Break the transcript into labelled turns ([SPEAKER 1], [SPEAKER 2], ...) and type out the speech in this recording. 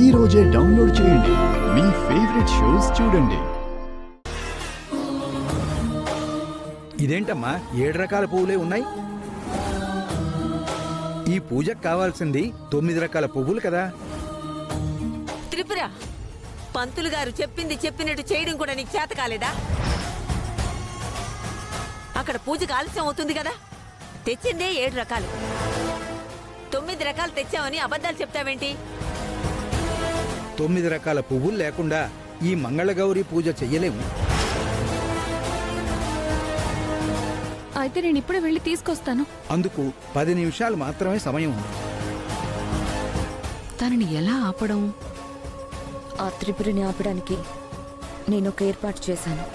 [SPEAKER 1] ఈ రోజే డౌన్లోడ్ చేయండి. మీ ఫేవరెట్ షోస్ చూడండి.
[SPEAKER 2] ఇదేంటమ్మా 7 రకాల పువ్వులే ఉన్నాయి? ఈ పూజకు కావాల్సింది 9 రకాల పువ్వులు కదా.
[SPEAKER 3] త్రిపుర, పంతులు గారు చెప్పింది చెప్పినట్టు చేయడం కూడా నీకు చేత కాలేదా? అక్కడ పూజకు ఆలస్యం అవుతుంది కదా. తెచ్చిందే 7 రకాలు, 9 రకాలు తెచ్చామని అబద్ధాలు చెప్తావేంటి?
[SPEAKER 2] 9 రకాల పువ్వులు లేకుండా ఈ మంగళగౌరి పూజ చెయ్యలేము.
[SPEAKER 4] అయితే నేను ఇప్పుడే వెళ్ళి తీసుకొస్తాను.
[SPEAKER 2] అందుకు 10 నిమిషాలు మాత్రమే సమయం ఉంది.
[SPEAKER 4] తనని ఎలా ఆపడం?
[SPEAKER 5] ఆ త్రిపురిని ఆపడానికి నేను ఒక ఏర్పాటు చేశాను.